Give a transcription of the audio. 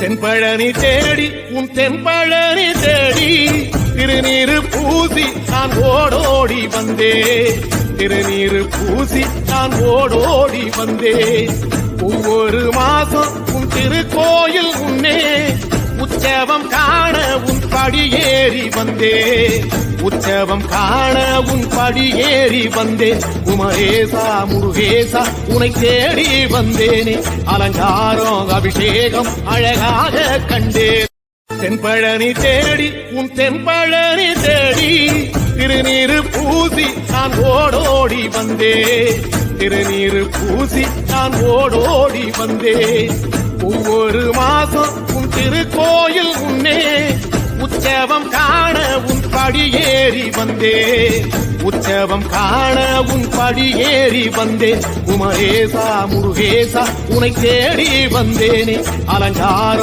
தென்பழனி தேடி உன் தென்பழனி தேடி திருநீரு பூசி நான் ஓடோடி வந்தே திருநீரு பூசி நான் ஓடோடி வந்தே ஒவ்வொரு மாசம் உன் திருக்கோயில் முன்னே உற்சவம் காண உன் படியேறி வந்தே உற்சவம் காண உன் படியேறி வந்தேன் குமரேசா முருகேசா உனை தேடி வந்தேனே அலங்காரம் அபிஷேகம் அழகாக கண்டேன் தென்பழனி தேடி உன் தென்பழனி தேடி திருநீரு பூசி நான் ஓடோடி வந்தே திருநீரு பூசி நான் ஓடோடி வந்தே ஒவ்வொரு மாசம் உன் திருக்கோயில் முன்னே உற்சவம் காண உன் படியேறி வந்தே உற்சவம் காண உன் படியேறி வந்தேன் குமரேசா முருகேசா உனை தேடி வந்தேனே அலங்காரம்